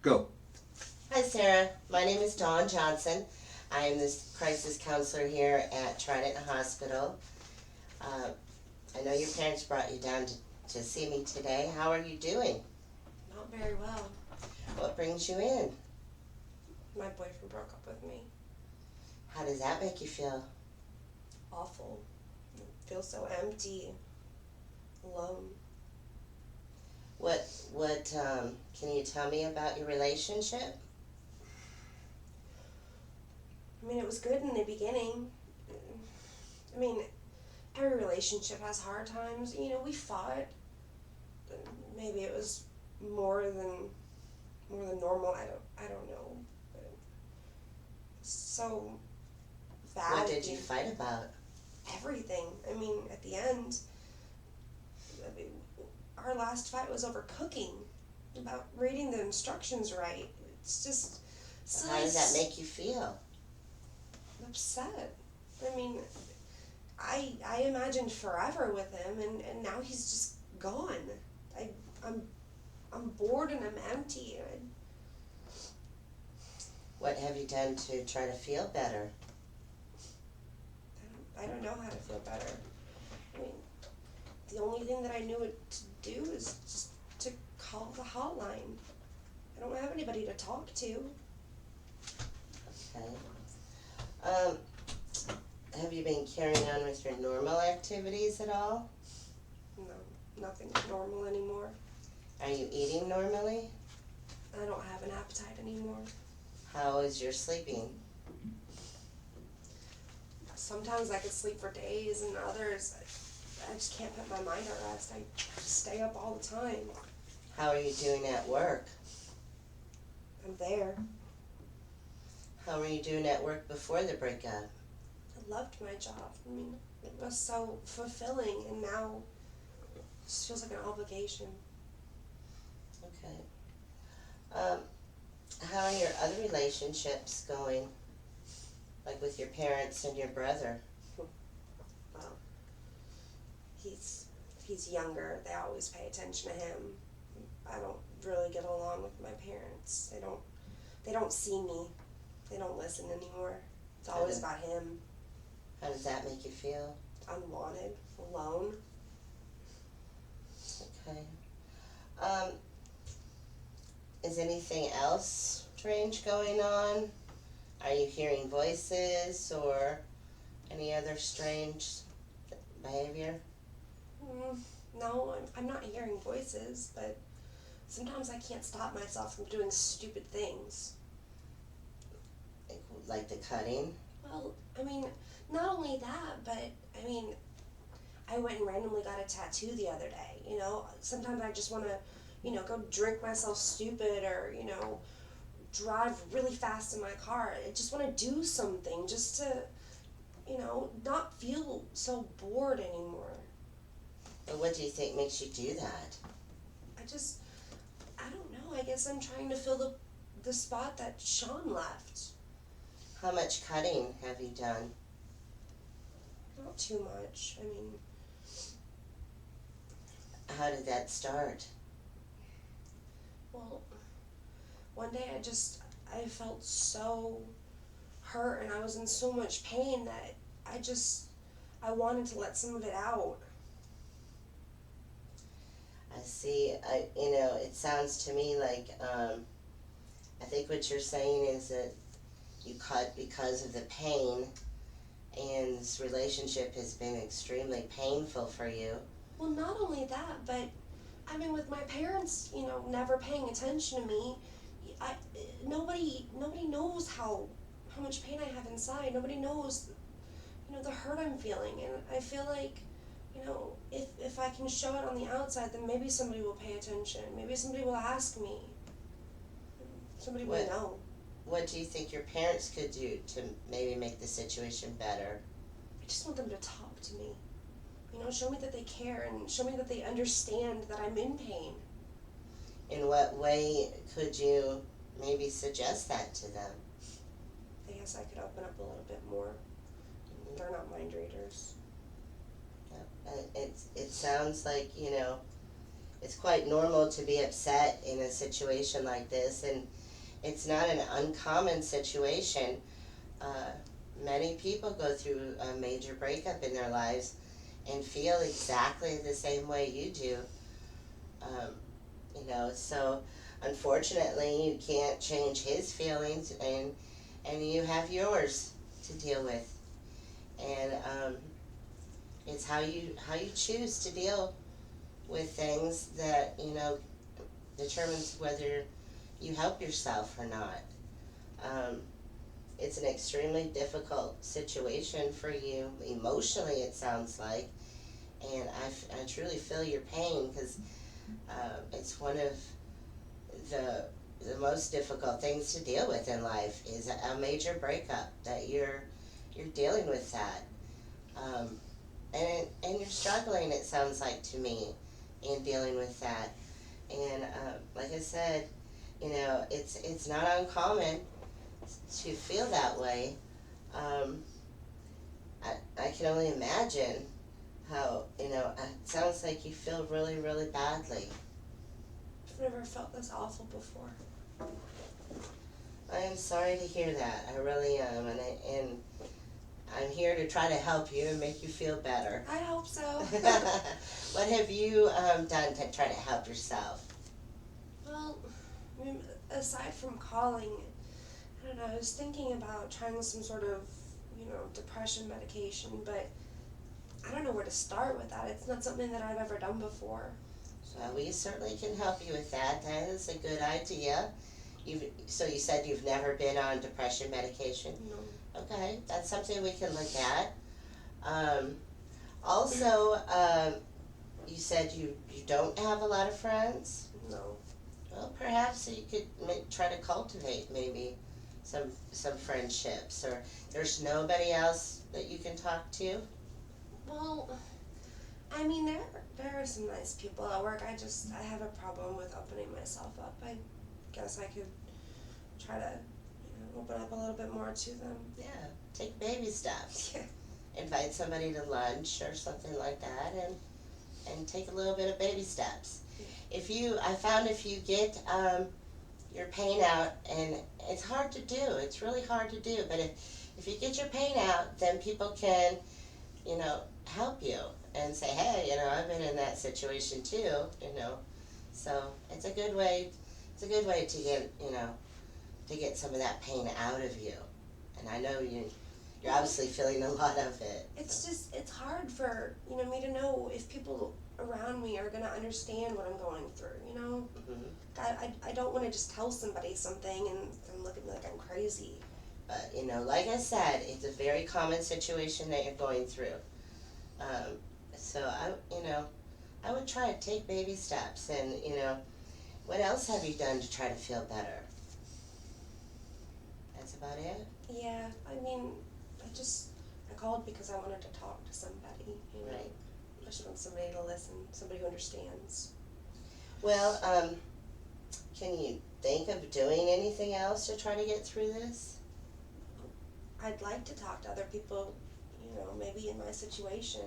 Go. Hi, Sarah. My name is Dawn Johnson. I am the crisis counselor here at Trident Hospital. Uh, I know your parents brought you down to see me today. How are you doing? Not very well. What brings you in? My boyfriend broke up with me. How does that make you feel? Awful. I feel so empty. Alone. What can you tell me about your relationship? I mean, it was good in the beginning. I mean, every relationship has hard times. You know, we fought. Maybe it was more than normal. I don't know. But so bad. What did you fight about? Everything. I mean, at the end, I mean, our last fight was over cooking, about reading the instructions right. It's just silly. How does that make you feel? Upset. I mean, I imagined forever with him, and now he's just gone. I'm bored and I'm empty. What have you done to try to feel better? I don't know how to feel better. I mean, the only thing that I knew what to do is just to call the hotline. I don't have anybody to talk to. Okay. Um, have you been carrying on with your normal activities at all? No, nothing's normal anymore. Are you eating normally? I don't have an appetite anymore. How is your sleeping? Sometimes I could sleep for days, and others, I just can't put my mind at rest. I stay up all the time. How are you doing at work? I'm there. How were you doing at work before the breakup? I loved my job. I mean, it was so fulfilling, and now it just feels like an obligation. Okay. How are your other relationships going? Like with your parents and your brother? Well, he's younger. They always pay attention to him. I don't really get along with my parents. They don't see me. They don't listen anymore. It's always about him. How does that make you feel? Unwanted, alone. Okay. Is anything else strange going on? Are you hearing voices or any other strange behavior? No, I'm not hearing voices, but sometimes I can't stop myself from doing stupid things. Like the cutting? Well, I mean, not only that, but I mean, I went and randomly got a tattoo the other day. You know, sometimes I just want to, go drink myself stupid or, drive really fast in my car. I just want to do something just to, not feel so bored anymore. But what do you think makes you do that? I don't know. I guess I'm trying to fill the spot that Sean left. How much cutting have you done? Not too much. I mean, How did that start? well, one day I felt so hurt and I was in so much pain that I wanted to let some of it out. I see. It sounds to me like I think what you're saying is that you cut because of the pain, and this relationship has been extremely painful for you. Well, not only that, but I mean, with my parents, never paying attention to me, I nobody knows how much pain I have inside. Nobody knows, the hurt I'm feeling, and I feel like, if I can show it on the outside, then maybe somebody will pay attention. Maybe somebody will ask me. Somebody will know. What do you think your parents could do to maybe make the situation better? I just want them to talk to me. Show me that they care and show me that they understand that I'm in pain. In what way could you maybe suggest that to them? I guess I could open up a little bit more. They're not mind readers. It sounds like, it's quite normal to be upset in a situation like this, and it's not an uncommon situation. Uh, Many people go through a major breakup in their lives and feel exactly the same way you do. Um, so unfortunately you can't change his feelings, and you have yours to deal with. And it's how you choose to deal with things that determines whether you help yourself or not. Um, it's an extremely difficult situation for you emotionally, it sounds like, and I truly feel your pain because it's one of the the most difficult things to deal with in life is a major breakup that you're dealing with that, um, and you're struggling, it sounds like to me, in dealing with that. And like I said, it's not uncommon to feel that way. Um, I can only imagine how, it sounds like you feel really, really badly. I've never felt this awful before. I am sorry to hear that. I really am, and I'm here to try to help you and make you feel better. I hope so. What have you done to try to help yourself? Well, I mean, aside from calling, I don't know, I was thinking about trying some sort of, depression medication, but I don't know where to start with that. It's not something that I've ever done before. Well, we certainly can help you with that. That is a good idea. So you said you've never been on depression medication? No. Okay, that's something we can look at. Um, Also, you said you don't have a lot of friends? No. Well, perhaps you could try to cultivate maybe some friendships, or there's nobody else that you can talk to? Well, I mean, there are some nice people at work. I have a problem with opening myself up. I guess I could try to, open up a little bit more to them. Yeah, take baby steps. Yeah. Invite somebody to lunch or something like that, and take a little bit of baby steps. I found if you get your pain out, and it's hard to do, it's really hard to do, but if you get your pain out, then people can, help you and say, hey, I've been in that situation too, so it's a good way to get, to get some of that pain out of you. And I know you're obviously feeling a lot of it. It's hard for, me to know if people around me are going to understand what I'm going through, Mm-hmm. I don't want to just tell somebody something and look at me like I'm crazy. But, like I said, it's a very common situation that you're going through. So I would try to take baby steps, and, what else have you done to try to feel better? That's about it? Yeah, I mean, I called because I wanted to talk to somebody, Right. I just want somebody to listen, somebody who understands. Well, can you think of doing anything else to try to get through this? I'd like to talk to other people, maybe in my situation.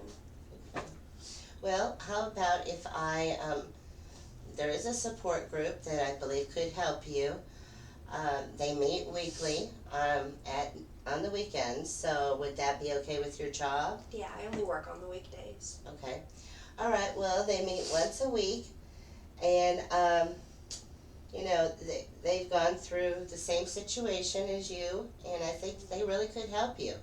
Well, how about if there is a support group that I believe could help you. They meet weekly on the weekends, so would that be okay with your job? Yeah, I only work on the weekdays. Okay. All right, well, they meet once a week, and, they've gone through the same situation as you, and I think they really could help you.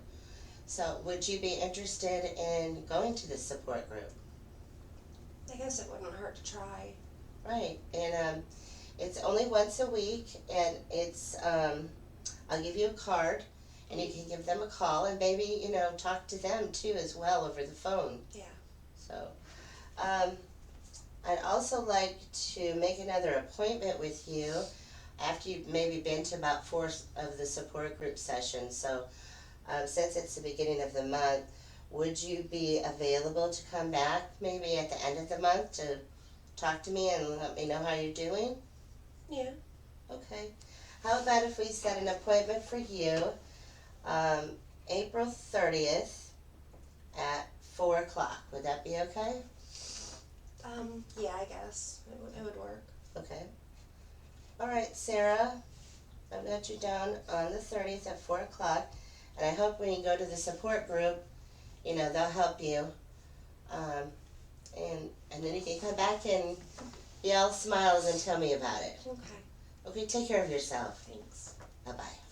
So would you be interested in going to this support group? I guess it wouldn't hurt to try. Right, and it's only once a week, and it's I'll give you a card, and you can give them a call, and maybe talk to them too as well over the phone. Yeah. So, I'd also like to make another appointment with you after you've maybe been to about 4 of the support group sessions. So, since it's the beginning of the month, would you be available to come back maybe at the end of the month to talk to me and let me know how you're doing? Yeah. Okay. How about if we set an appointment for you, April 30th at 4 o'clock? Would that be okay? Yeah, I guess it would work. Okay. All right, Sarah, I've got you down on the 30th at 4 o'clock, and I hope when you go to the support group, they'll help you. Um, and then you can come back and be all smiles and tell me about it. Okay, Okay, take care of yourself. thanks. Bye-bye.